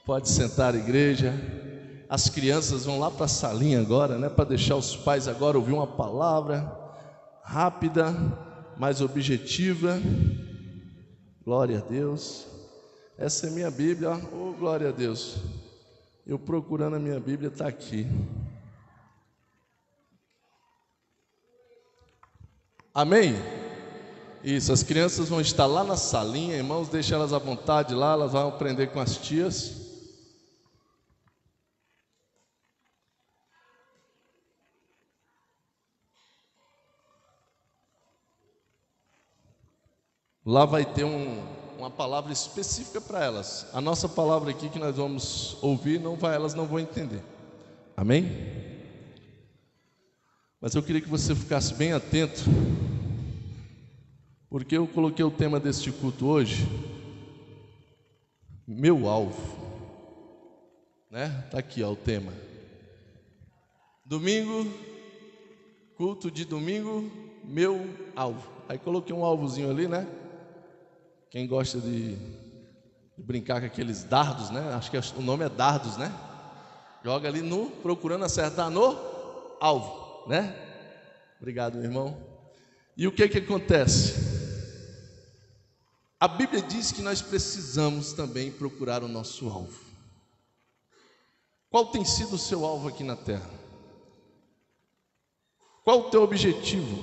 Pode sentar, igreja. As crianças vão lá para a salinha agora, né? Para deixar os pais agora ouvir uma palavra rápida, mais objetiva. Glória a Deus. Essa é minha Bíblia. Oh, glória a Deus. Eu procurando a minha Bíblia, está aqui. Amém? Isso, as crianças vão estar lá na salinha, irmãos, deixa elas à vontade lá, elas vão aprender com as tias. Lá vai ter uma palavra específica para elas. A nossa palavra aqui que nós vamos ouvir, elas não vão entender. Amém? Mas eu queria que você ficasse bem atento, porque eu coloquei o tema deste culto hoje, meu alvo, né? Está aqui, ó, o tema. Domingo, culto de domingo, meu alvo. Aí coloquei um alvozinho ali, né? Quem gosta de brincar com aqueles dardos, né? Acho que o nome é dardos, né? Joga ali procurando acertar no alvo, né? Obrigado, meu irmão. E o que acontece? A Bíblia diz que nós precisamos também procurar o nosso alvo. Qual tem sido o seu alvo aqui na terra? Qual o teu objetivo?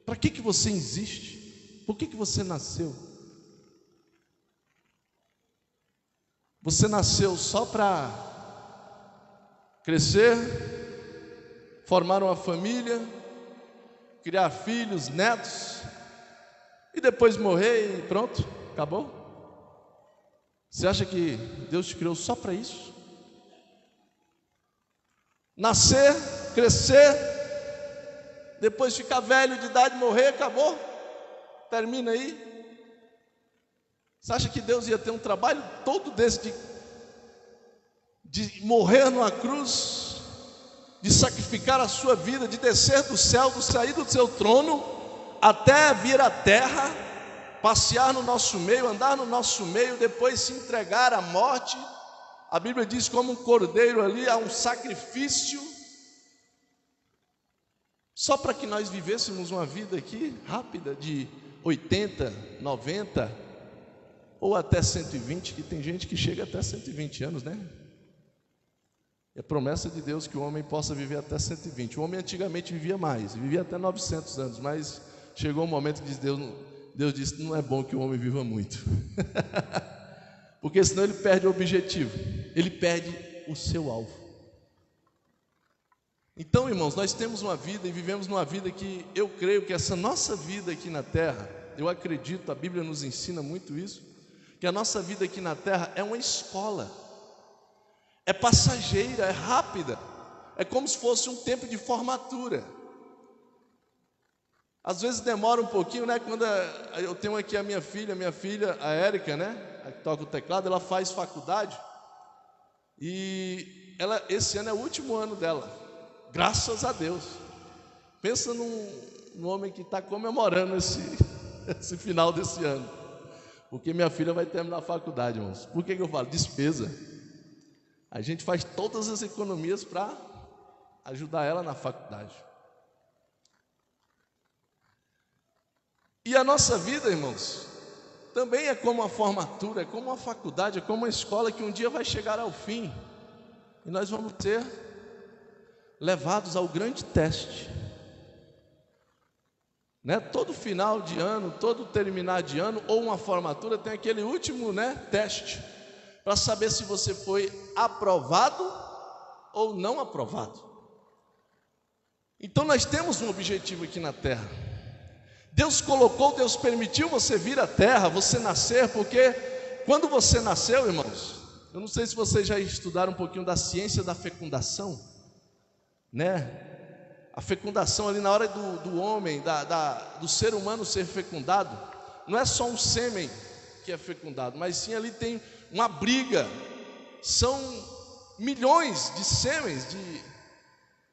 Para que você existe? Por que você nasceu? Você nasceu só para crescer, formar uma família, criar filhos, netos, e depois morrer e pronto, acabou? Você acha que Deus te criou só para isso? Nascer, crescer, depois ficar velho de idade, morrer, acabou? Termina aí. Você acha que Deus ia ter um trabalho todo desse de morrer numa cruz, de sacrificar a sua vida, de descer do céu, de sair do seu trono, até vir à terra, passear no nosso meio, andar no nosso meio, depois se entregar à morte? A Bíblia diz como um cordeiro ali, há um sacrifício, só para que nós vivêssemos uma vida aqui rápida de 80, 90 ou até 120, que tem gente que chega até 120 anos, né? É promessa de Deus que o homem possa viver até 120. O homem antigamente vivia mais, vivia até 900 anos, mas chegou um momento que Deus disse: não é bom que o homem viva muito, porque senão ele perde o objetivo, ele perde o seu alvo. Então, irmãos, nós temos uma vida e vivemos numa vida que eu creio que essa nossa vida aqui na terra, eu acredito, a Bíblia nos ensina muito isso, que a nossa vida aqui na terra é uma escola, é passageira, é rápida, é como se fosse um tempo de formatura. Às vezes demora um pouquinho, né? Quando eu tenho aqui a minha filha, a Érica, né? A que toca o teclado, ela faz faculdade e esse ano é o último ano dela. Graças a Deus. Pensa num homem que está comemorando esse final desse ano, porque minha filha vai terminar a faculdade, irmãos. Por que eu falo? Despesa. A gente faz todas as economias para ajudar ela na faculdade. E a nossa vida, irmãos, também é como uma formatura, é como uma faculdade, é como uma escola que um dia vai chegar ao fim, e nós vamos ser levados ao grande teste, né? Todo final de ano, todo terminar de ano ou uma formatura tem aquele último, né, teste, para saber se você foi aprovado ou não aprovado. Então nós temos um objetivo aqui na terra. Deus permitiu você vir à terra, você nascer, porque quando você nasceu, irmãos, eu não sei se vocês já estudaram um pouquinho da ciência da fecundação, né? A fecundação ali na hora do homem, do ser humano ser fecundado, não é só um sêmen que é fecundado, mas sim ali tem uma briga, são milhões de sêmens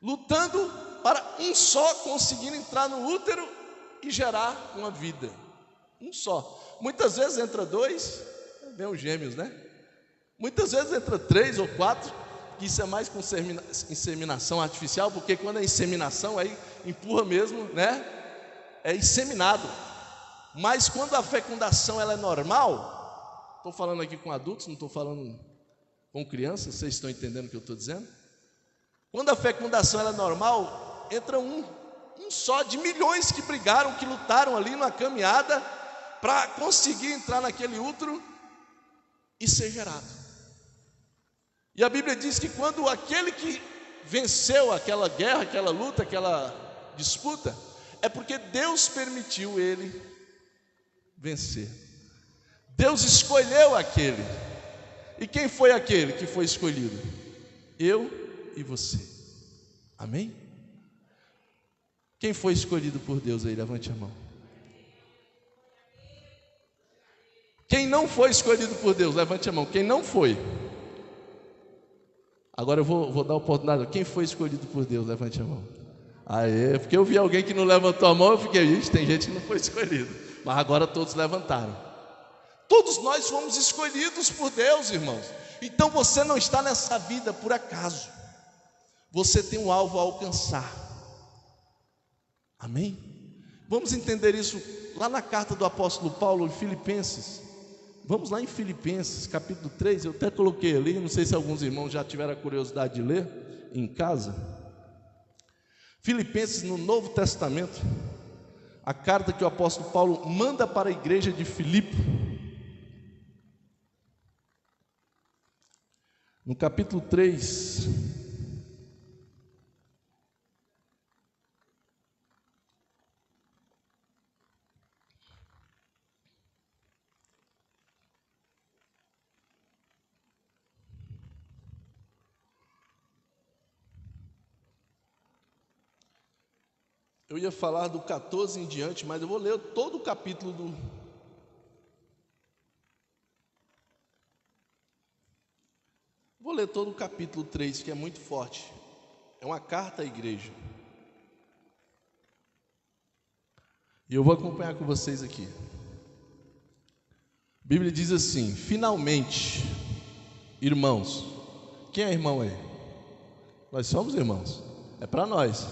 lutando para um só conseguir entrar no útero e gerar uma vida, um só. Muitas vezes entra dois, vem os gêmeos, né? Muitas vezes entra 3 ou 4, que isso é mais com inseminação artificial, porque quando é inseminação, aí empurra mesmo, né? É inseminado. Mas quando a fecundação ela é normal, estou falando aqui com adultos, não estou falando com crianças, vocês estão entendendo o que eu estou dizendo? Quando a fecundação ela é normal, entra um só de milhões que brigaram, que lutaram ali numa caminhada para conseguir entrar naquele útero e ser gerado. E a Bíblia diz que quando aquele que venceu aquela guerra, aquela luta, aquela disputa, é porque Deus permitiu ele vencer. Deus escolheu aquele. E quem foi aquele que foi escolhido? Eu e você. Amém? Quem foi escolhido por Deus aí? Levante a mão. Quem não foi escolhido por Deus? Levante a mão. Quem não foi? Agora eu vou dar a oportunidade. Quem foi escolhido por Deus? Levante a mão. Aê, porque eu vi alguém que não levantou a mão, eu fiquei, gente, tem gente que não foi escolhido. Mas agora todos levantaram. Todos nós fomos escolhidos por Deus, irmãos. Então você não está nessa vida por acaso. Você tem um alvo a alcançar. Amém? Vamos entender isso lá na carta do apóstolo Paulo em Filipenses. Vamos lá em Filipenses, capítulo 3. Eu até coloquei ali, não sei se alguns irmãos já tiveram a curiosidade de ler em casa. Filipenses, no Novo Testamento, a carta que o apóstolo Paulo manda para a igreja de Filipe. No capítulo 3, eu ia falar do 14 em diante, mas eu vou ler todo o capítulo Vou ler todo o capítulo 3, que é muito forte. É uma carta à igreja. E eu vou acompanhar com vocês aqui. A Bíblia diz assim: finalmente, irmãos. Quem é irmão aí? Nós somos irmãos. É para nós.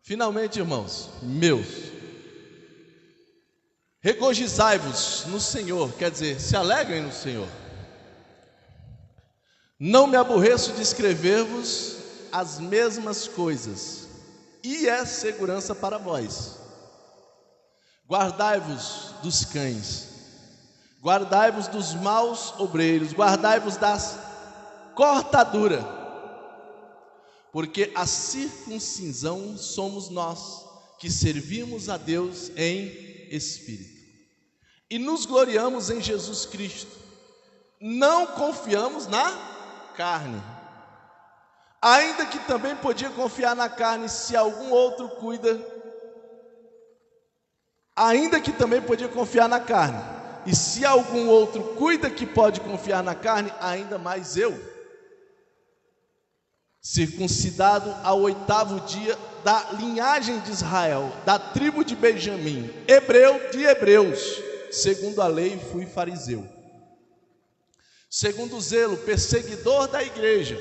Finalmente, irmãos, meus, regozijai-vos no Senhor. Quer dizer, se alegrem no Senhor. Não me aborreço de escrever-vos as mesmas coisas, e é segurança para vós. Guardai-vos dos cães, guardai-vos dos maus obreiros, guardai-vos das cortaduras, porque a circuncisão somos nós, que servimos a Deus em espírito, e nos gloriamos em Jesus Cristo, não confiamos na carne, ainda que também podia confiar na carne, se algum outro cuida, ainda que também podia confiar na carne, e se algum outro cuida que pode confiar na carne, ainda mais eu, circuncidado ao 8º dia, da linhagem de Israel, da tribo de Benjamim, hebreu de hebreus, segundo a lei fui fariseu, segundo o zelo, perseguidor da igreja,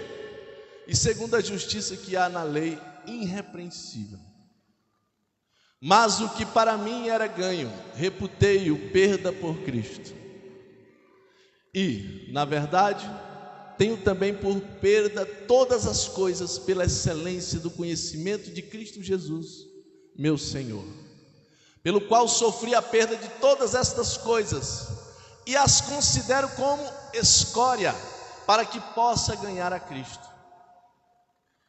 e segundo a justiça que há na lei, irrepreensível. Mas o que para mim era ganho, reputei-o perda por Cristo. E, na verdade, tenho também por perda todas as coisas pela excelência do conhecimento de Cristo Jesus, meu Senhor, pelo qual sofri a perda de todas estas coisas, e as considero como escória, para que possa ganhar a Cristo,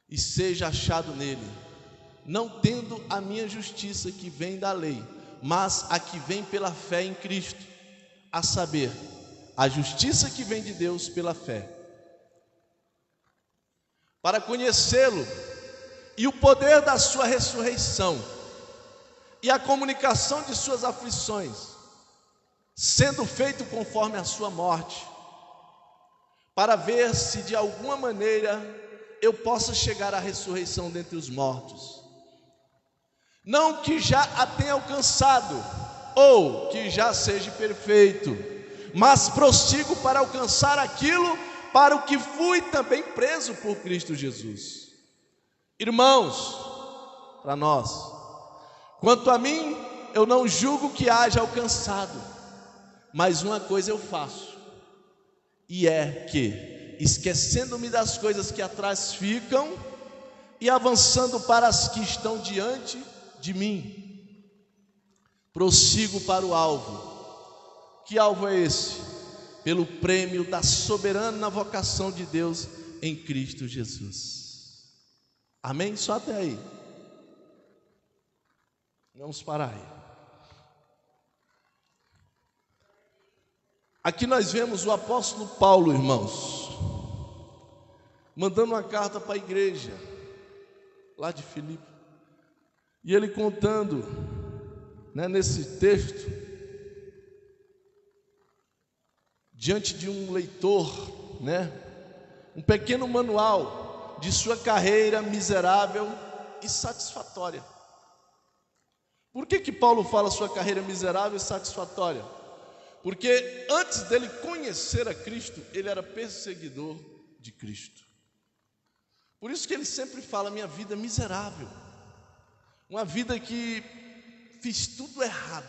e seja achado nele, não tendo a minha justiça que vem da lei, mas a que vem pela fé em Cristo, a saber, a justiça que vem de Deus pela fé, para conhecê-lo, e o poder da sua ressurreição, e a comunicação de suas aflições, sendo feito conforme a sua morte, para ver se de alguma maneira eu possa chegar à ressurreição dentre os mortos. Não que já a tenha alcançado, ou que já seja perfeito, mas prossigo para alcançar aquilo para o que fui também preso por Cristo Jesus. Irmãos, para nós, quanto a mim, eu não julgo que haja alcançado, mas uma coisa eu faço, e é que, esquecendo-me das coisas que atrás ficam, e avançando para as que estão diante de mim, prossigo para o alvo. Que alvo é esse? Pelo prêmio da soberana vocação de Deus em Cristo Jesus. Amém? Só até aí. Vamos parar aí. Aqui nós vemos o apóstolo Paulo, irmãos, mandando uma carta para a igreja lá de Filipe, e ele contando, nesse texto, diante de um leitor, um pequeno manual de sua carreira miserável e satisfatória. Por que Paulo fala sua carreira miserável e satisfatória? Porque antes dele conhecer a Cristo, ele era perseguidor de Cristo. Por isso que ele sempre fala, minha vida miserável, uma vida que fiz tudo errado,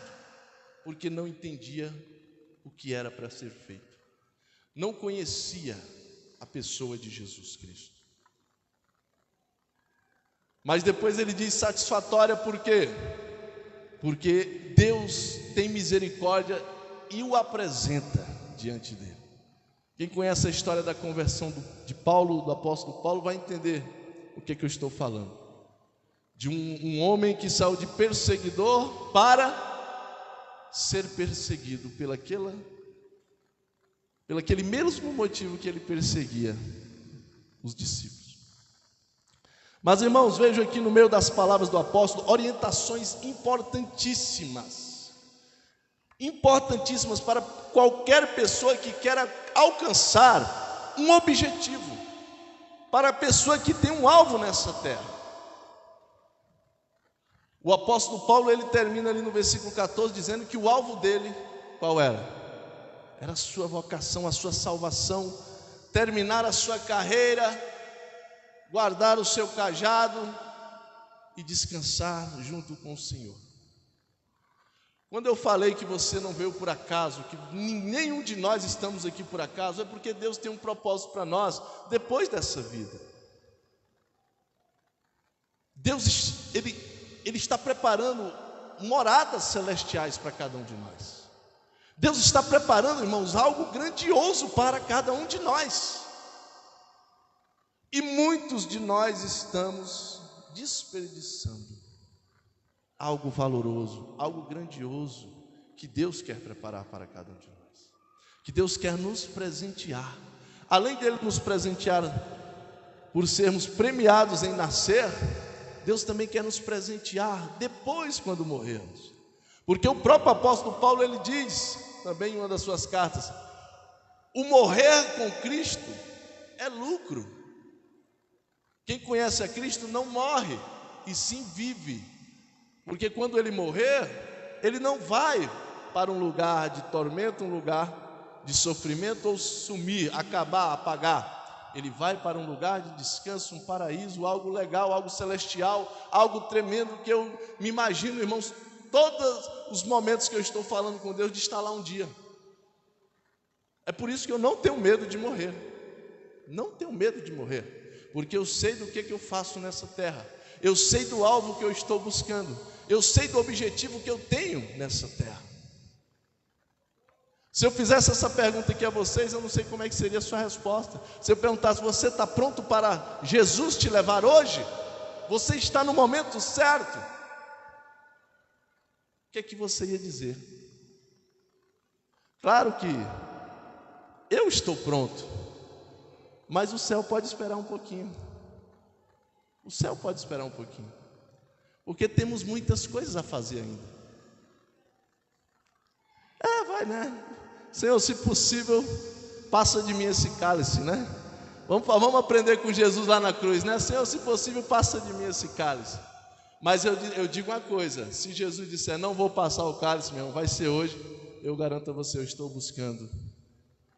porque não entendia o que era para ser feito, não conhecia a pessoa de Jesus Cristo. Mas depois ele diz satisfatória, por quê? Porque Deus tem misericórdia e o apresenta diante dele. Quem conhece a história da conversão de Paulo, do apóstolo Paulo, vai entender o que eu estou falando. De um homem que saiu de perseguidor para ser perseguido pelo aquele mesmo motivo que ele perseguia os discípulos. Mas, irmãos, vejo aqui no meio das palavras do apóstolo orientações importantíssimas para qualquer pessoa que queira alcançar um objetivo, para a pessoa que tem um alvo nessa terra. O apóstolo Paulo, ele termina ali no versículo 14 dizendo que o alvo dele, qual era? Era a sua vocação, a sua salvação, terminar a sua carreira, guardar o seu cajado e descansar junto com o Senhor. Quando eu falei que você não veio por acaso, que nenhum de nós estamos aqui por acaso, é porque Deus tem um propósito para nós depois dessa vida. Deus, Ele está preparando moradas celestiais para cada um de nós. Deus está preparando, irmãos, algo grandioso para cada um de nós. E muitos de nós estamos desperdiçando algo valoroso, algo grandioso que Deus quer preparar para cada um de nós, que Deus quer nos presentear. Além dele nos presentear por sermos premiados em nascer, Deus também quer nos presentear depois, quando morrermos. Porque o próprio apóstolo Paulo, ele diz também em uma das suas cartas, o morrer com Cristo é lucro. Quem conhece a Cristo não morre, e sim vive. Porque quando ele morrer, ele não vai para um lugar de tormento, um lugar de sofrimento, ou sumir, acabar, apagar. Ele vai para um lugar de descanso, um paraíso, algo legal, algo celestial, algo tremendo, que eu me imagino, irmãos, todos os momentos que eu estou falando com Deus, de estar lá um dia. É por isso que eu não tenho medo de morrer. Não tenho medo de morrer, porque eu sei do que eu faço nessa terra. Eu sei do alvo que eu estou buscando. Eu sei do objetivo que eu tenho nessa terra. Se eu fizesse essa pergunta aqui a vocês, eu não sei como é que seria a sua resposta. Se eu perguntasse, você está pronto para Jesus te levar hoje? Você está no momento certo? O que é que você ia dizer? Claro que eu estou pronto, mas o céu pode esperar um pouquinho. O céu pode esperar um pouquinho, porque temos muitas coisas a fazer ainda. Vai, Senhor, se possível, passa de mim esse cálice, Vamos aprender com Jesus lá na cruz, Senhor, se possível, passa de mim esse cálice. Mas eu digo uma coisa, se Jesus disser, não vou passar o cálice, meu irmão, vai ser hoje, eu garanto a você, eu estou buscando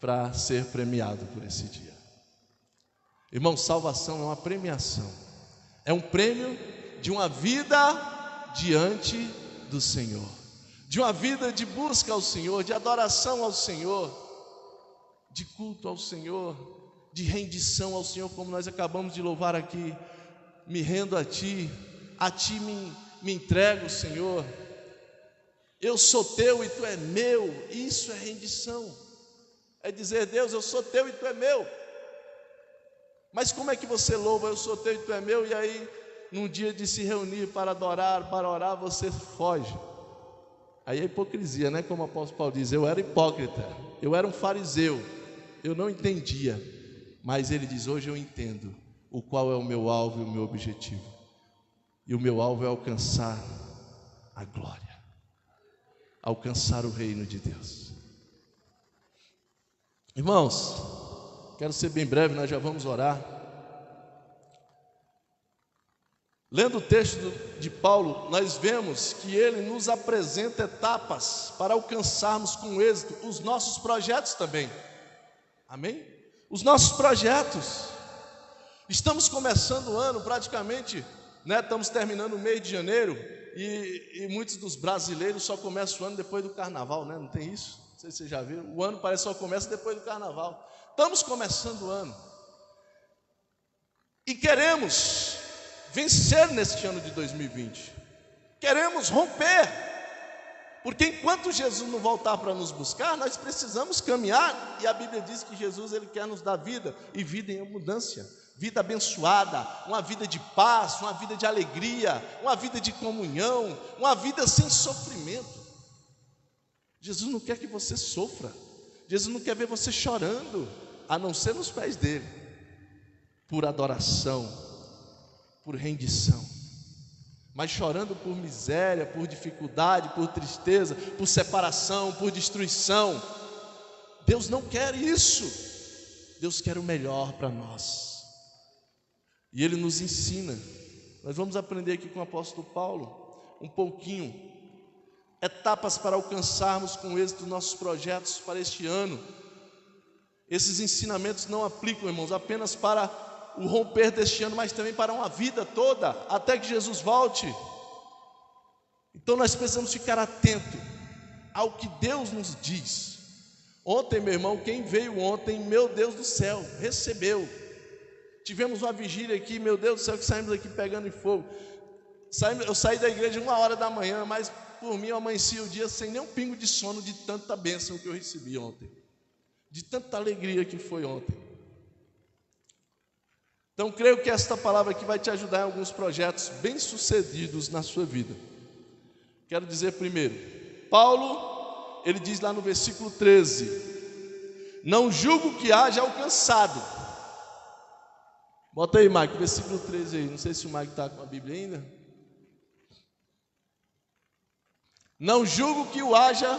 para ser premiado por esse dia. Irmão, salvação é uma premiação, é um prêmio de uma vida diante do Senhor, de uma vida de busca ao Senhor, de adoração ao Senhor, de culto ao Senhor, de rendição ao Senhor, como nós acabamos de louvar aqui. Me rendo a Ti me entrego, Senhor. Eu sou Teu e Tu é meu. Isso é rendição, é dizer: Deus, eu sou Teu e Tu é meu. Mas como é que você louva? Eu sou Teu e Tu é meu, e aí num dia de se reunir para adorar, para orar, você foge. Aí é hipocrisia, né? Como o apóstolo Paulo diz, eu era hipócrita, eu era um fariseu, eu não entendia. Mas ele diz: hoje eu entendo o qual é o meu alvo e o meu objetivo. E o meu alvo é alcançar a glória, alcançar o reino de Deus. Irmãos, quero ser bem breve, nós já vamos orar. Lendo o texto de Paulo, nós vemos que ele nos apresenta etapas para alcançarmos com êxito os nossos projetos também. Amém? Os nossos projetos. Estamos começando o ano praticamente, né? Estamos terminando o mês de janeiro e muitos dos brasileiros só começam o ano depois do carnaval, né? Não tem isso? Não sei se vocês já viram. O ano parece que só começa depois do carnaval. Estamos começando o ano e queremos vencer neste ano de 2020. Queremos romper, porque enquanto Jesus não voltar para nos buscar, nós precisamos caminhar. E a Bíblia diz que Jesus, ele quer nos dar vida, e vida em abundância, vida abençoada, uma vida de paz, uma vida de alegria, uma vida de comunhão, uma vida sem sofrimento. Jesus não quer que você sofra, Jesus não quer ver você chorando, a não ser nos pés dele, por adoração, por rendição, mas chorando por miséria, por dificuldade, por tristeza, por separação, por destruição. Deus não quer isso. Deus quer o melhor para nós, e Ele nos ensina. Nós vamos aprender aqui com o apóstolo Paulo um pouquinho, etapas para alcançarmos com êxito nossos projetos para este ano. Esses ensinamentos não aplicam, irmãos, apenas para o romper deste ano, mas também para uma vida toda, até que Jesus volte. Então nós precisamos ficar atento ao que Deus nos diz. Ontem, meu irmão, quem veio ontem, meu Deus do céu, recebeu. Tivemos uma vigília aqui, meu Deus do céu, que saímos aqui pegando em fogo. Eu saí da igreja 1h da manhã, mas por mim eu amanheci o dia sem nenhum pingo de sono, de tanta bênção que eu recebi ontem, de tanta alegria que foi ontem. Então creio que esta palavra aqui vai te ajudar em alguns projetos bem-sucedidos na sua vida. Quero dizer primeiro, Paulo, ele diz lá no versículo 13: não julgo que haja alcançado. Bota aí, Mike, versículo 13 aí. Não sei se o Mike está com a Bíblia ainda. Não julgo que o haja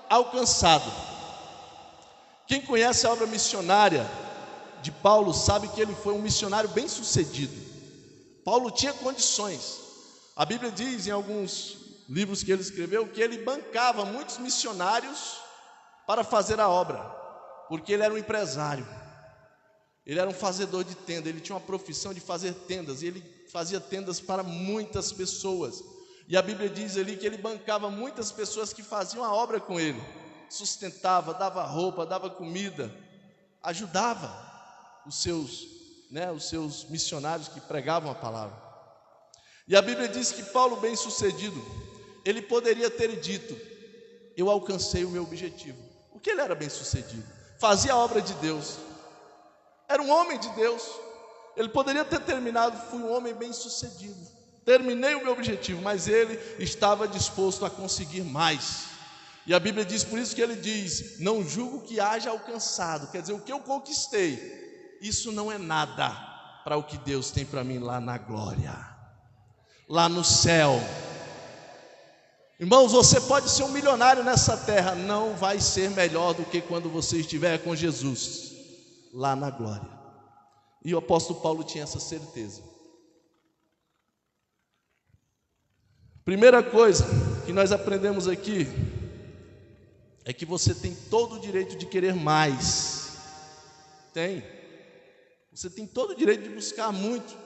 alcançado. Quem conhece a obra missionária de Paulo sabe que ele foi um missionário bem sucedido. Paulo tinha condições. A Bíblia diz em alguns livros que ele escreveu que ele bancava muitos missionários para fazer a obra, porque ele era um empresário, ele era um fazedor de tenda, ele tinha uma profissão de fazer tendas, e ele fazia tendas para muitas pessoas. E a Bíblia diz ali que ele bancava muitas pessoas que faziam a obra com ele, sustentava, dava roupa, dava comida, ajudava os seus missionários que pregavam a palavra. E a Bíblia diz que Paulo, bem sucedido, ele poderia ter dito: eu alcancei o meu objetivo, porque ele era bem sucedido, fazia a obra de Deus, era um homem de Deus. Ele poderia ter terminado: fui um homem bem sucedido, terminei o meu objetivo. Mas ele estava disposto a conseguir mais. E a Bíblia diz, por isso que ele diz: não julgo que haja alcançado. Quer dizer, o que eu conquistei, isso não é nada para o que Deus tem para mim lá na glória, lá no céu. Irmãos, você pode ser um milionário nessa terra, não vai ser melhor do que quando você estiver com Jesus lá na glória. E o apóstolo Paulo tinha essa certeza. Primeira coisa que nós aprendemos aqui é que você tem todo o direito de querer mais. Tem. Você tem todo o direito de buscar muito.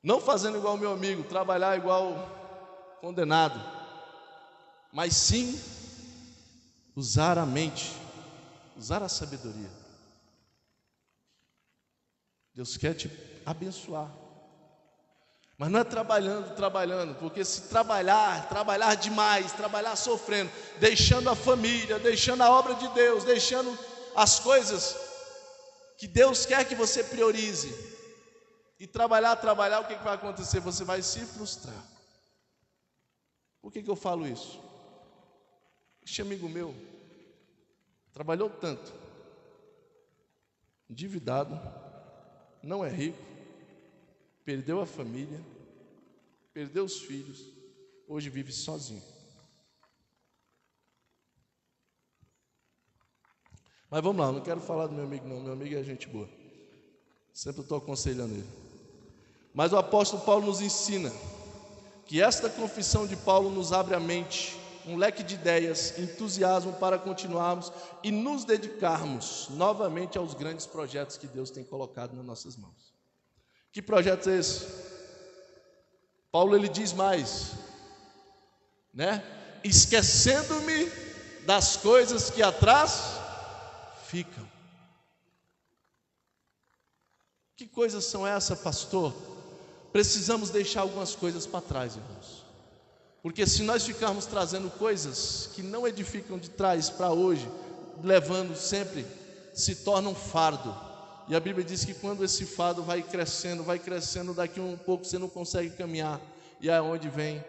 Não fazendo igual o meu amigo, trabalhar igual condenado, mas sim usar a mente, usar a sabedoria. Deus quer te abençoar, mas não é trabalhando, porque se trabalhar demais, trabalhar sofrendo, deixando a família, deixando a obra de Deus, deixando as coisas que Deus quer que você priorize, e trabalhar, o que vai acontecer? Você vai se frustrar. Por que eu falo isso? Este amigo meu trabalhou tanto, endividado, não é rico, perdeu a família, perdeu os filhos, hoje vive sozinho. Mas vamos lá, não quero falar do meu amigo não, meu amigo é gente boa, sempre estou aconselhando ele. Mas o apóstolo Paulo nos ensina que esta confissão de Paulo nos abre a mente, um leque de ideias, entusiasmo para continuarmos e nos dedicarmos novamente aos grandes projetos que Deus tem colocado nas nossas mãos. Que projeto é esse? Paulo ele diz mais, né? Esquecendo-me das coisas que atrás ficam. Que coisas são essas, pastor? Precisamos deixar algumas coisas para trás, irmãos. Porque se nós ficarmos trazendo coisas que não edificam de trás para hoje, levando sempre, se torna um fardo. E a Bíblia diz que quando esse fardo vai crescendo, daqui um pouco você não consegue caminhar. E é onde vem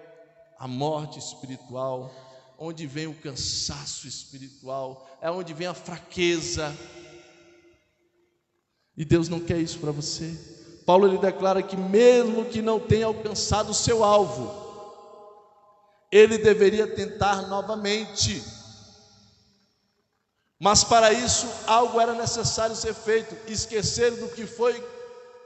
a morte espiritual, onde vem o cansaço espiritual, é onde vem a fraqueza. E Deus não quer isso para você. Paulo ele declara que mesmo que não tenha alcançado o seu alvo, ele deveria tentar novamente. Mas para isso algo era necessário ser feito, esquecer do que foi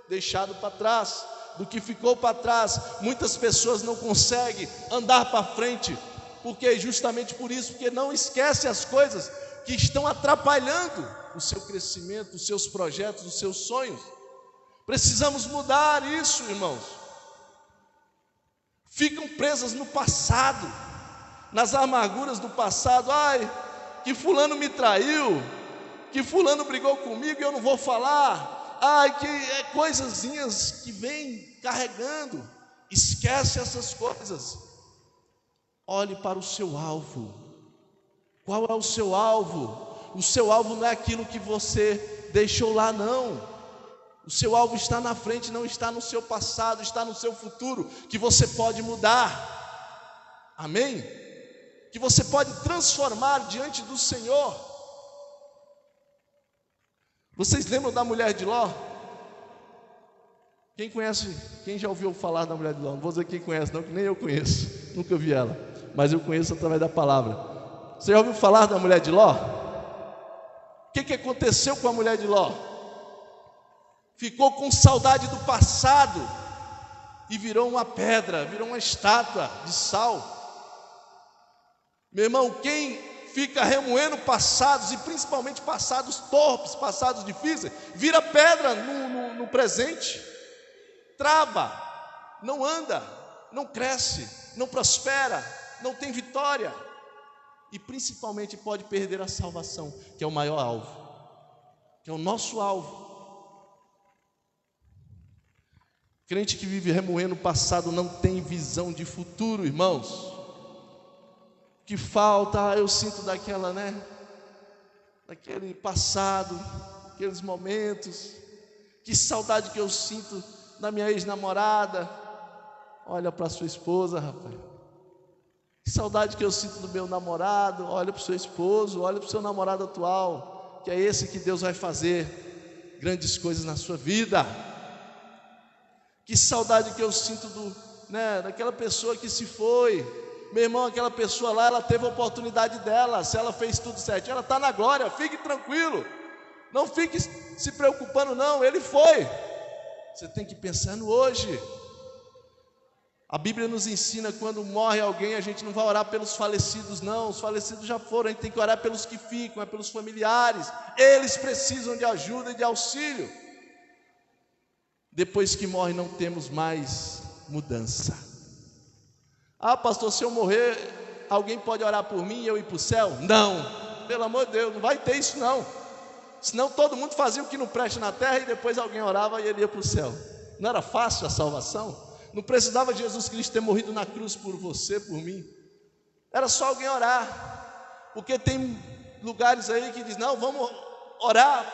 deixado para trás, do que ficou para trás. Muitas pessoas não conseguem andar para frente, porque justamente por isso, porque não esquece as coisas que estão atrapalhando o seu crescimento, os seus projetos, os seus sonhos. Precisamos mudar isso, irmãos. Ficam presas no passado, nas amarguras do passado. Ai, que fulano me traiu, que fulano brigou comigo e eu não vou falar. Ai, que coisazinhas que vem carregando. Esquece essas coisas. Olhe para o seu alvo. Qual é o seu alvo? O seu alvo não é aquilo que você deixou lá, não. O seu alvo está na frente, não está no seu passado, está no seu futuro, que você pode mudar. Amém? Que você pode transformar diante do Senhor. Vocês lembram da mulher de Ló? Quem conhece, quem já ouviu falar da mulher de Ló? Não vou dizer quem conhece não, que nem eu conheço, nunca vi ela, mas eu conheço através da palavra. Você já ouviu falar da mulher de Ló? O que aconteceu com a mulher de Ló? Ficou com saudade do passado e virou uma pedra, virou uma estátua de sal. Meu irmão, quem fica remoendo passados, e principalmente passados torpes, passados difíceis, vira pedra no presente, trava, não anda, não cresce, não prospera, não tem vitória, e principalmente pode perder a salvação, que é o maior alvo, que é o nosso alvo. Crente que vive remoendo o passado não tem visão de futuro, irmãos. Que falta, eu sinto daquela, daquele passado, aqueles momentos. Que saudade que eu sinto da minha ex-namorada. Olha para sua esposa, rapaz. Que saudade que eu sinto do meu namorado. Olha para o seu esposo, olha para o seu namorado atual, que é esse que Deus vai fazer grandes coisas na sua vida. Que saudade que eu sinto daquela pessoa que se foi. Meu irmão, aquela pessoa lá, ela teve a oportunidade dela. Se ela fez tudo certo, ela está na glória. Fique tranquilo, não fique se preocupando não, ele foi. Você tem que pensar no hoje. A Bíblia nos ensina, quando morre alguém, a gente não vai orar pelos falecidos, não. Os falecidos já foram, a gente tem que orar pelos que ficam, é pelos familiares. Eles precisam de ajuda e de auxílio. Depois que morre, não temos mais mudança. Ah, pastor, se eu morrer, alguém pode orar por mim e eu ir para o céu? Não, pelo amor de Deus, não vai ter isso não. Senão todo mundo fazia o que não presta na terra e depois alguém orava e ele ia para o céu. Não era fácil a salvação? Não precisava Jesus Cristo ter morrido na cruz por você, por mim. Era só alguém orar. Porque tem lugares aí que diz, não, vamos orar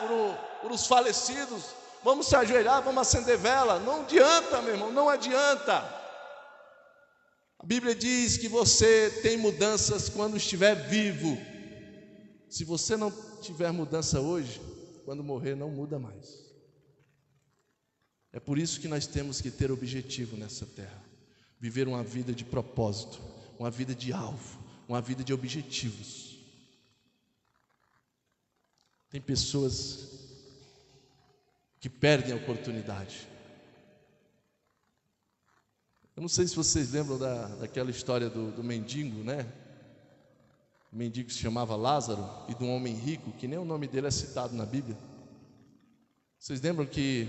por os falecidos, vamos se ajoelhar, vamos acender vela. Não adianta, meu irmão, não adianta. A Bíblia diz que você tem mudanças quando estiver vivo. Se você não tiver mudança hoje, quando morrer não muda mais. É por isso que nós temos que ter objetivo nessa terra. Viver uma vida de propósito, uma vida de alvo, uma vida de objetivos. Tem pessoas que perdem a oportunidade. Eu não sei se vocês lembram daquela história do mendigo, né? O mendigo se chamava Lázaro, e de um homem rico, que nem o nome dele é citado na Bíblia. Vocês lembram que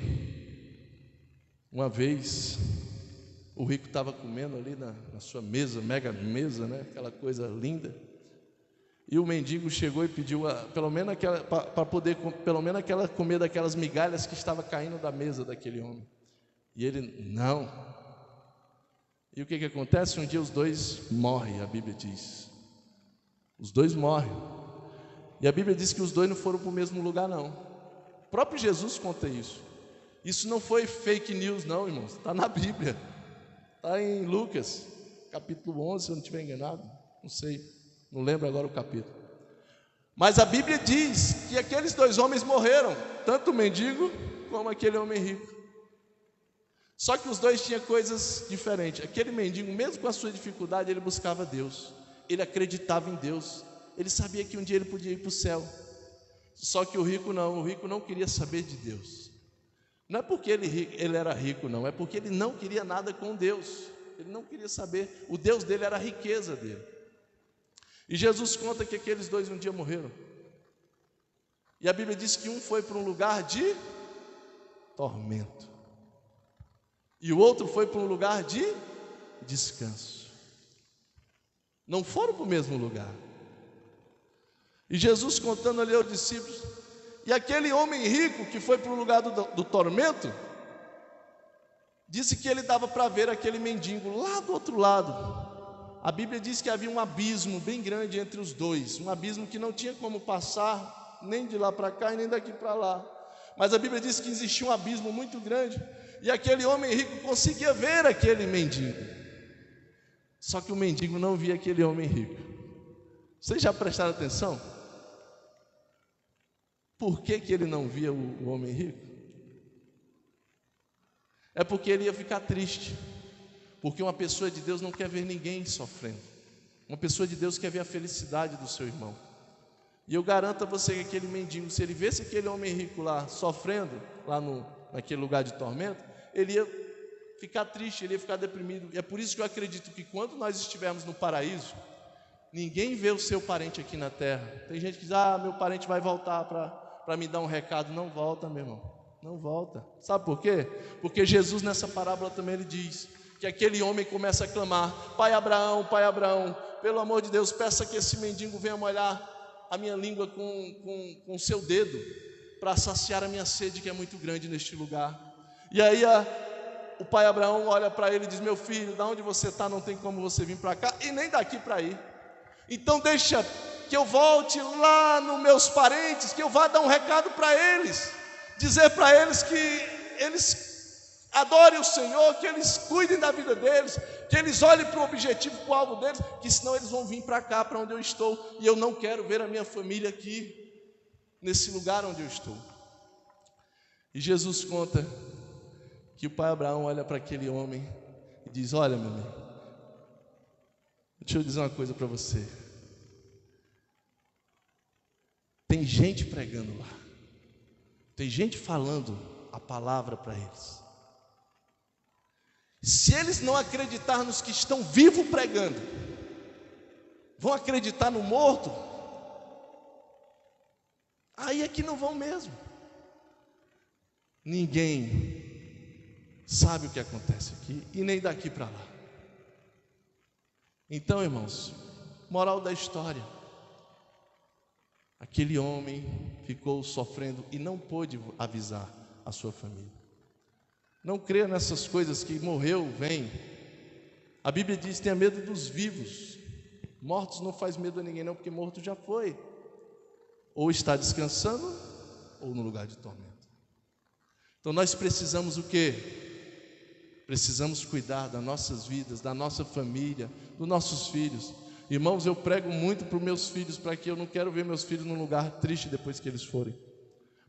uma vez o rico estava comendo ali na sua mesa, mega mesa, né? Aquela coisa linda. E o mendigo chegou e pediu pelo menos para poder pelo menos comer daquelas migalhas que estava caindo da mesa daquele homem. E ele não. E o que acontece? Um dia os dois morrem, a Bíblia diz. Os dois morrem. E a Bíblia diz que os dois não foram para o mesmo lugar, não. O próprio Jesus conta isso. Isso não foi fake news, não, irmãos. Está na Bíblia. Está em Lucas, capítulo 11, se eu não estiver enganado. Não sei, não lembro agora o capítulo. Mas a Bíblia diz que aqueles dois homens morreram, tanto o mendigo como aquele homem rico. Só que os dois tinham coisas diferentes. Aquele mendigo, mesmo com a sua dificuldade, ele buscava Deus. Ele acreditava em Deus. Ele sabia que um dia ele podia ir para o céu. Só que o rico não queria saber de Deus. Não é porque ele era rico, não. É porque ele não queria nada com Deus. Ele não queria saber. O Deus dele era a riqueza dele. E Jesus conta que aqueles dois um dia morreram. E a Bíblia diz que um foi para um lugar de tormento. E o outro foi para um lugar de descanso. Não foram para o mesmo lugar. E Jesus contando ali aos discípulos. E aquele homem rico que foi para o lugar do tormento, disse que ele dava para ver aquele mendigo lá do outro lado. A Bíblia diz que havia um abismo bem grande entre os dois. Um abismo que não tinha como passar nem de lá para cá e nem daqui para lá. Mas a Bíblia diz que existia um abismo muito grande. E aquele homem rico conseguia ver aquele mendigo. Só que o mendigo não via aquele homem rico. Vocês já prestaram atenção? Por que ele não via o homem rico? É porque ele ia ficar triste. Porque uma pessoa de Deus não quer ver ninguém sofrendo. Uma pessoa de Deus quer ver a felicidade do seu irmão. E eu garanto a você que aquele mendigo, se ele visse aquele homem rico lá sofrendo, lá naquele lugar de tormento, ele ia ficar triste, ele ia ficar deprimido. E é por isso que eu acredito que quando nós estivermos no paraíso, ninguém vê o seu parente aqui na terra. Tem gente que diz, meu parente vai voltar para me dar um recado. Não volta, meu irmão, não volta. Sabe por quê? Porque Jesus nessa parábola também ele diz que aquele homem começa a clamar, Pai Abraão, pelo amor de Deus, peça que esse mendigo venha molhar a minha língua com o seu dedo, para saciar a minha sede que é muito grande neste lugar. E aí o pai Abraão olha para ele e diz, meu filho, da onde você está, não tem como você vir para cá, e nem daqui para ir. Então deixa que eu volte lá nos meus parentes, que eu vá dar um recado para eles, dizer para eles que eles adorem o Senhor, que eles cuidem da vida deles, que eles olhem para o objetivo, para o alvo deles, que senão eles vão vir para cá, para onde eu estou, e eu não quero ver a minha família aqui, nesse lugar onde eu estou. E Jesus conta que o pai Abraão olha para aquele homem e diz, olha meu amigo, deixa eu dizer uma coisa para você, tem gente pregando lá, tem gente falando a palavra para eles. Se eles não acreditar nos que estão vivos pregando, vão acreditar no morto? Aí é que não vão mesmo. Ninguém sabe o que acontece aqui e nem daqui para lá. Então, irmãos, moral da história: aquele homem ficou sofrendo e não pôde avisar a sua família. Não creia nessas coisas que morreu, vem. A Bíblia diz: tenha medo dos vivos. Mortos não faz medo a ninguém não, porque morto já foi. Ou está descansando, ou no lugar de tormento. Então nós precisamos o quê? Precisamos cuidar das nossas vidas, da nossa família, dos nossos filhos. Irmãos, eu prego muito para os meus filhos, para que eu não quero ver meus filhos num lugar triste depois que eles forem.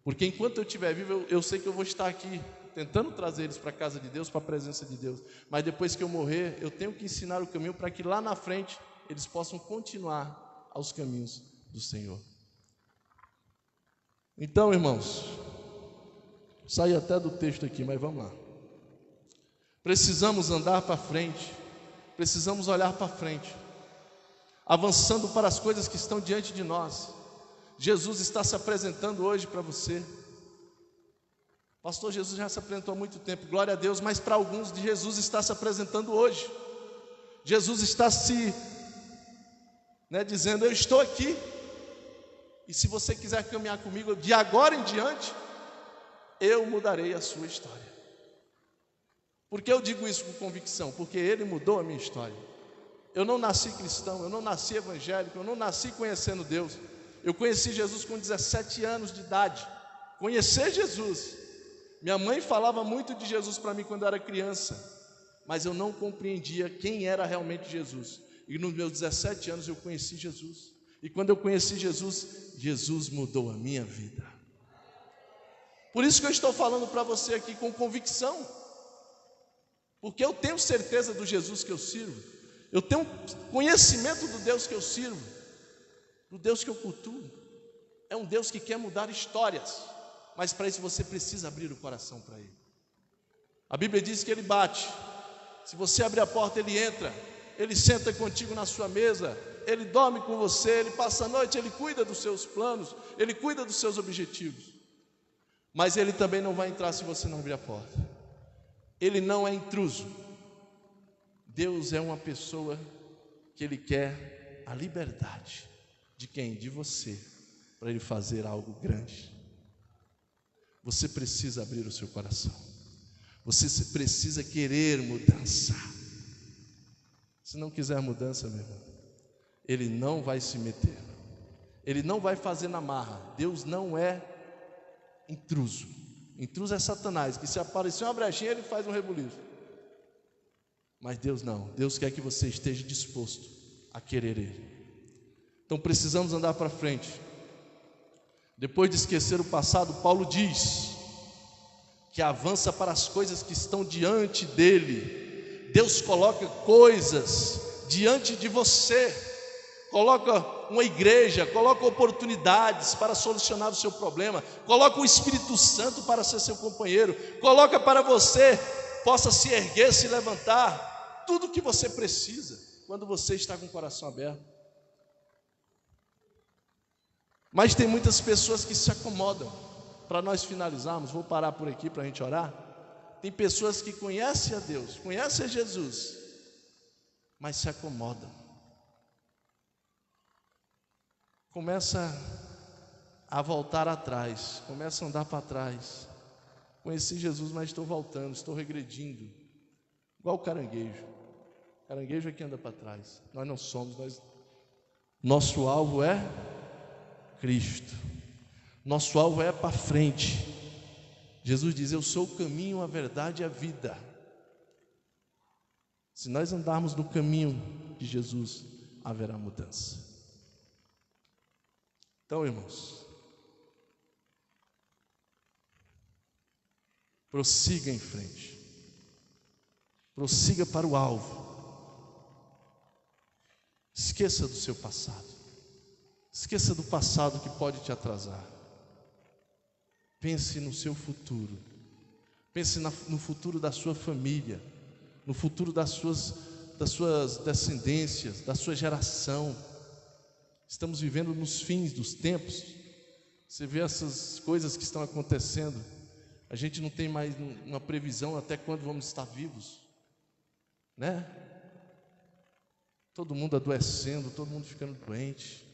Porque enquanto eu estiver vivo, eu sei que eu vou estar aqui, tentando trazer eles para a casa de Deus, para a presença de Deus. Mas depois que eu morrer, eu tenho que ensinar o caminho para que lá na frente eles possam continuar aos caminhos do Senhor. Então, irmãos, saí até do texto aqui, mas vamos lá. Precisamos andar para frente, precisamos olhar para frente, avançando para as coisas que estão diante de nós. Jesus está se apresentando hoje para você. Pastor, Jesus já se apresentou há muito tempo, glória a Deus, mas para alguns de Jesus está se apresentando hoje. Jesus está dizendo: eu estou aqui, e se você quiser caminhar comigo de agora em diante, eu mudarei a sua história. Por que eu digo isso com convicção? Porque Ele mudou a minha história. Eu não nasci cristão, eu não nasci evangélico, eu não nasci conhecendo Deus. Eu conheci Jesus com 17 anos de idade. Conhecer Jesus. Minha mãe falava muito de Jesus para mim quando eu era criança, mas eu não compreendia quem era realmente Jesus. E nos meus 17 anos eu conheci Jesus. E quando eu conheci Jesus, Jesus mudou a minha vida. Por isso que eu estou falando para você aqui com convicção. Porque eu tenho certeza do Jesus que eu sirvo. Eu tenho conhecimento do Deus que eu sirvo, do Deus que eu cultuo. É um Deus que quer mudar histórias, mas para isso você precisa abrir o coração para Ele. A Bíblia diz que Ele bate. Se você abrir a porta, Ele entra. Ele senta contigo na sua mesa. Ele dorme com você. Ele passa a noite. Ele cuida dos seus planos. Ele cuida dos seus objetivos. Mas Ele também não vai entrar se você não abrir a porta. Ele não é intruso. Deus é uma pessoa que Ele quer a liberdade. De quem? De você, para Ele fazer algo grande. Você precisa abrir o seu coração. Você precisa querer mudança. Se não quiser mudança, meu irmão, Ele não vai se meter. Ele não vai fazer na marra. Deus não é intruso. Intruso é Satanás, que se aparecer uma brechinha, ele faz um rebuliço. Mas Deus não. Deus quer que você esteja disposto a querer Ele. Então precisamos andar para frente. Depois de esquecer o passado, Paulo diz que avança para as coisas que estão diante dele. Deus coloca coisas diante de você, coloca uma igreja, coloca oportunidades para solucionar o seu problema, coloca o Espírito Santo para ser seu companheiro, coloca para você possa se erguer, se levantar, tudo o que você precisa quando você está com o coração aberto. Mas tem muitas pessoas que se acomodam. Para nós finalizarmos, vou parar por aqui para a gente orar. Tem pessoas que conhecem a Deus, conhecem a Jesus, mas se acomodam. Começa a voltar atrás, começa a andar para trás. Conheci Jesus, mas estou voltando, estou regredindo. Igual o caranguejo. O caranguejo é que anda para trás. Nós não somos, nosso alvo é Cristo. Nosso alvo é para frente. Jesus diz: eu sou o caminho, a verdade e a vida. Se nós andarmos no caminho de Jesus, haverá mudança. Então, irmãos, prossiga em frente. Prossiga para o alvo. Esqueça do seu passado. Esqueça do passado que pode te atrasar. Pense no seu futuro. Pense no futuro da sua família. no futuro das suas descendências, da sua geração. Estamos vivendo nos fins dos tempos. Você vê essas coisas que estão acontecendo, a gente não tem mais uma previsão até quando vamos estar vivos, né? Todo mundo adoecendo, todo mundo ficando doente.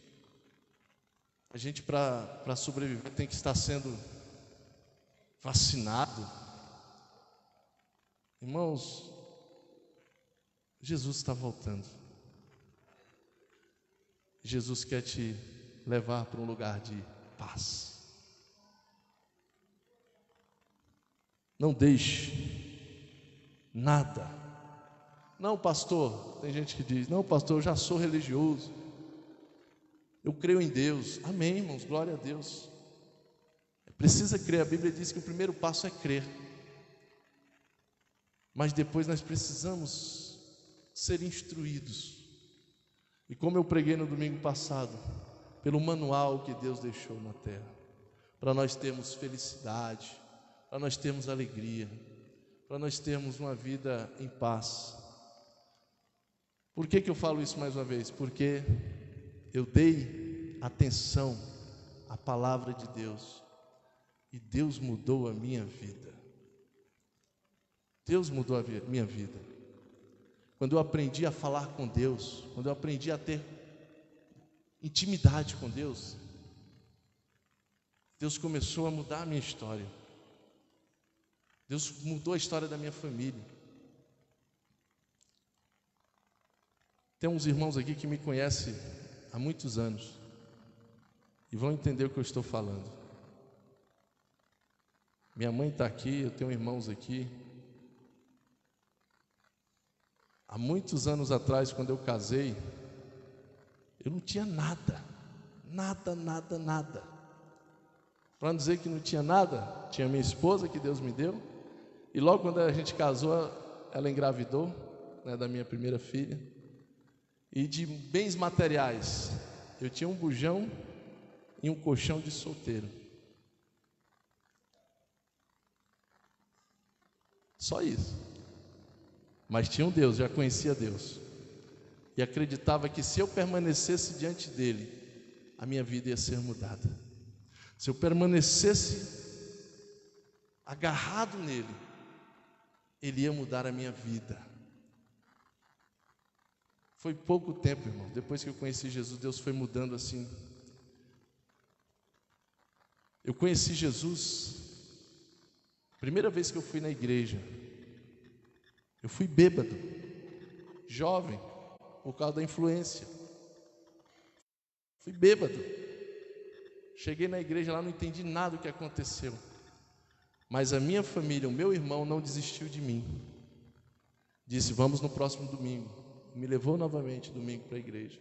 A gente, para sobreviver, tem que estar sendo vacinado. Irmãos, Jesus está voltando. Jesus quer te levar para um lugar de paz. Não deixe nada. Não, pastor, tem gente que diz: não, pastor, eu já sou religioso, eu creio em Deus. Amém, irmãos, glória a Deus. Precisa crer, a Bíblia diz que o primeiro passo é crer. Mas depois nós precisamos ser instruídos. E como eu preguei no domingo passado, pelo manual que Deus deixou na terra, para nós termos felicidade, para nós termos alegria, para nós termos uma vida em paz. Por que eu falo isso mais uma vez? Porque eu dei atenção à palavra de Deus e Deus mudou a minha vida. Deus mudou a minha vida. Quando eu aprendi a falar com Deus, quando eu aprendi a ter intimidade com Deus, Deus começou a mudar a minha história. Deus mudou a história da minha família. Tem uns irmãos aqui que me conhecem há muitos anos e vão entender o que eu estou falando. Minha mãe está aqui, eu tenho irmãos aqui. Há muitos anos atrás, quando eu casei, eu não tinha nada. Para não dizer que não tinha nada, tinha minha esposa que Deus me deu. E logo quando a gente casou, ela engravidou, né, da minha primeira filha. E de bens materiais, eu tinha um bujão e um colchão de solteiro. Só isso. Mas tinha um Deus, já conhecia Deus. E acreditava que se eu permanecesse diante dele, a minha vida ia ser mudada. Se eu permanecesse agarrado nele, ele ia mudar a minha vida. Foi pouco tempo, irmão. Depois que eu conheci Jesus, Deus foi mudando assim. Eu conheci Jesus, primeira vez que eu fui na igreja, eu fui bêbado, jovem, por causa da influência. Fui bêbado. Cheguei na igreja lá, não entendi nada do que aconteceu. Mas a minha família, o meu irmão não desistiu de mim. Disse: vamos no próximo domingo. Me levou novamente domingo para a igreja.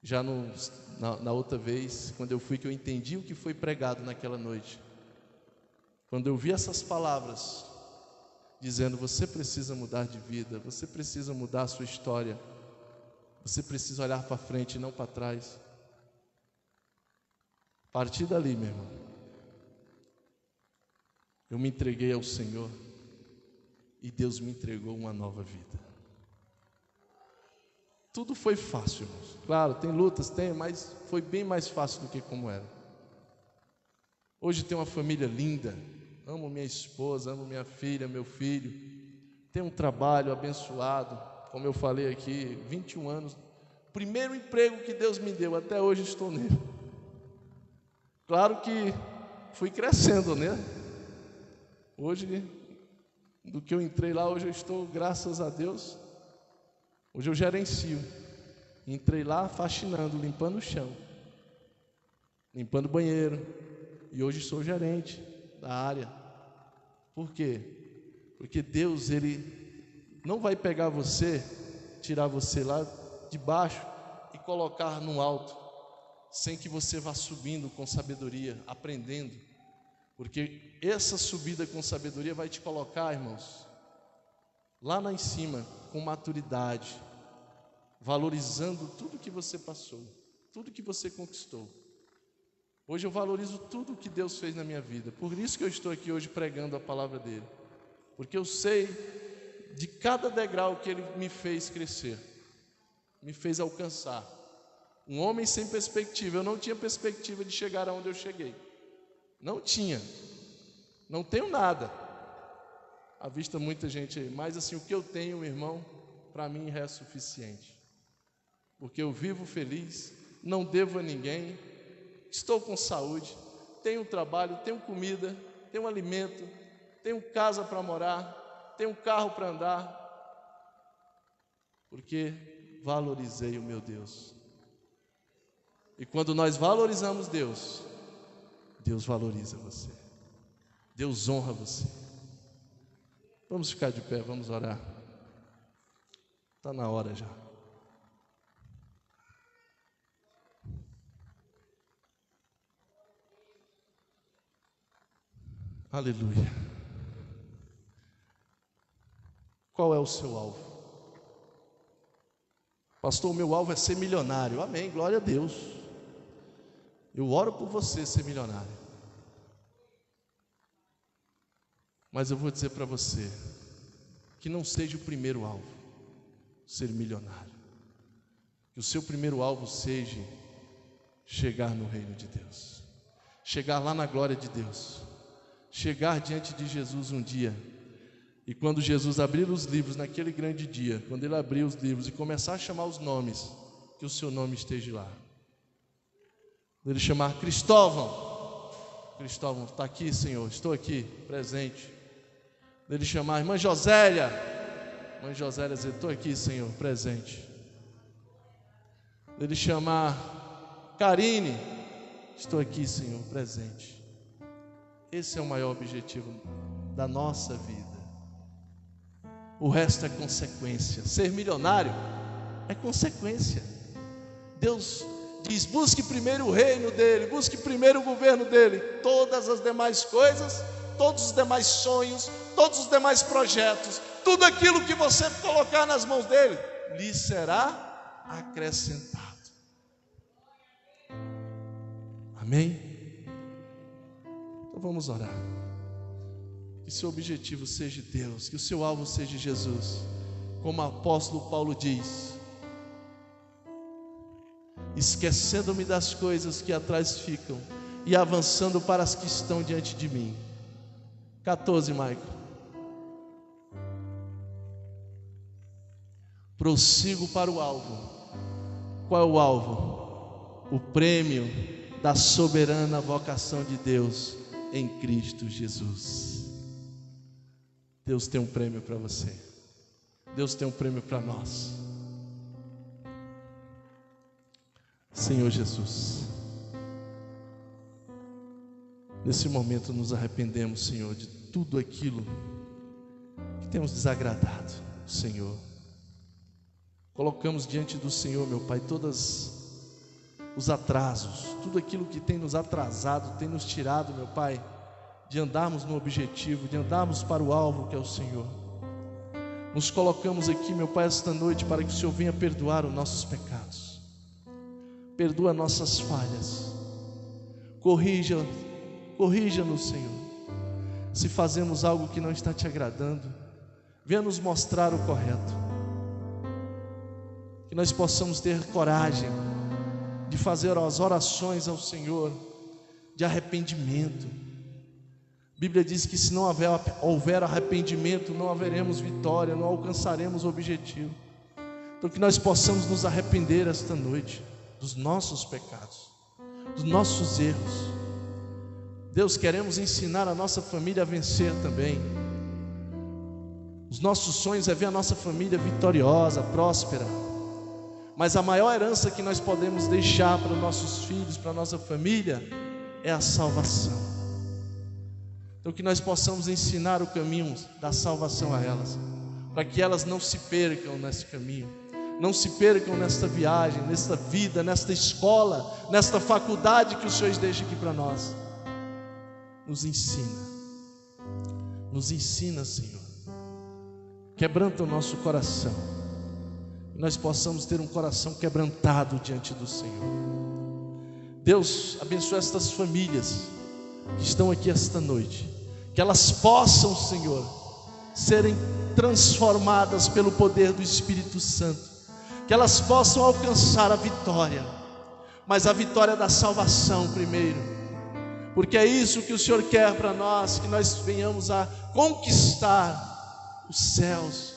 Já na outra vez, quando eu fui, que eu entendi o que foi pregado naquela noite. Quando eu vi essas palavras dizendo: você precisa mudar de vida, você precisa mudar a sua história, você precisa olhar para frente e não para trás. A partir dali, meu irmão, eu me entreguei ao Senhor e Deus me entregou uma nova vida. Tudo foi fácil, irmãos. Claro, tem lutas, mas foi bem mais fácil do que como era. Hoje tenho uma família linda, amo minha esposa, amo minha filha, meu filho. Tenho um trabalho abençoado, como eu falei aqui, 21 anos. Primeiro emprego que Deus me deu, até hoje estou nele. Claro que fui crescendo, né? Hoje, do que eu entrei lá, hoje eu estou, graças a Deus. Hoje eu gerencio. Entrei lá faxinando, limpando o chão, limpando o banheiro. E hoje sou gerente da área. Por quê? Porque Deus, Ele não vai pegar você, tirar você lá de baixo e colocar no alto, sem que você vá subindo com sabedoria, aprendendo. Porque essa subida com sabedoria vai te colocar, irmãos, lá em cima, com maturidade, valorizando tudo que você passou, tudo que você conquistou. Hoje eu valorizo tudo que Deus fez na minha vida. Por isso que eu estou aqui hoje pregando a palavra dele. Porque eu sei de cada degrau que Ele me fez crescer, me fez alcançar. Um homem sem perspectiva, eu não tinha perspectiva de chegar aonde eu cheguei. Não tinha, não tenho nada. À vista muita gente aí, mas assim, o que eu tenho, meu irmão, para mim é suficiente. Porque eu vivo feliz, não devo a ninguém, estou com saúde, tenho trabalho, tenho comida, tenho alimento, tenho casa para morar, tenho carro para andar, porque valorizei o meu Deus. E quando nós valorizamos Deus, Deus valoriza você, Deus honra você. Vamos ficar de pé, vamos orar. Está na hora já. Aleluia. Qual é o seu alvo? Pastor, o meu alvo é ser milionário. Amém, glória a Deus. Eu oro por você ser milionário. Mas eu vou dizer para você que não seja o primeiro alvo ser milionário. Que o seu primeiro alvo seja chegar no reino de Deus, chegar lá na glória de Deus, chegar diante de Jesus um dia. E quando Jesus abrir os livros naquele grande dia, quando Ele abrir os livros e começar a chamar os nomes, que o seu nome esteja lá. Ele chamar Cristóvão, Cristóvão, está aqui, Senhor, estou aqui, presente. Ele chamar irmã Josélia, irmã Josélia, estou aqui, Senhor, presente. Ele chamar Karine, estou aqui, Senhor, presente. Esse é o maior objetivo da nossa vida. O resto é consequência. Ser milionário é consequência. Deus diz: busque primeiro o reino dele, busque primeiro o governo dele. Todas as demais coisas, todos os demais sonhos, todos os demais projetos, tudo aquilo que você colocar nas mãos dele, lhe será acrescentado. Amém? Então vamos orar. Que seu objetivo seja Deus, que o seu alvo seja Jesus. Como o apóstolo Paulo diz: esquecendo-me das coisas que atrás ficam e avançando para as que estão diante de mim. 14, Michael. Prossigo para o alvo. Qual é o alvo? O prêmio da soberana vocação de Deus em Cristo Jesus. Deus tem um prêmio para você. Deus tem um prêmio para nós. Senhor Jesus, nesse momento nos arrependemos, Senhor, de tudo aquilo que temos desagradado, Senhor. Colocamos diante do Senhor, meu Pai, todos os atrasos, tudo aquilo que tem nos atrasado, tem nos tirado, meu Pai, de andarmos no objetivo, de andarmos para o alvo que é o Senhor. Nos colocamos aqui, meu Pai, esta noite para que o Senhor venha perdoar os nossos pecados, perdoa nossas falhas, corrija-nos, Senhor. Se fazemos algo que não está te agradando, venha nos mostrar o correto, que nós possamos ter coragem de fazer as orações ao Senhor de arrependimento. A Bíblia diz que se não houver arrependimento, não haveremos vitória, não alcançaremos o objetivo. Então que nós possamos nos arrepender esta noite dos nossos pecados, dos nossos erros. Deus, queremos ensinar a nossa família a vencer também. Os nossos sonhos é ver a nossa família vitoriosa, próspera. Mas a maior herança que nós podemos deixar para os nossos filhos, para a nossa família, é a salvação. Então que nós possamos ensinar o caminho da salvação a elas, para que elas não se percam nesse caminho, não se percam nesta viagem, nesta vida, nesta escola, nesta faculdade que o Senhor deixa aqui para nós. Nos ensina, Senhor. Quebranta o nosso coração, que nós possamos ter um coração quebrantado diante do Senhor. Deus, abençoa estas famílias que estão aqui esta noite, que elas possam, Senhor, serem transformadas pelo poder do Espírito Santo, que elas possam alcançar a vitória, mas a vitória da salvação primeiro, porque é isso que o Senhor quer para nós, que nós venhamos a conquistar os céus,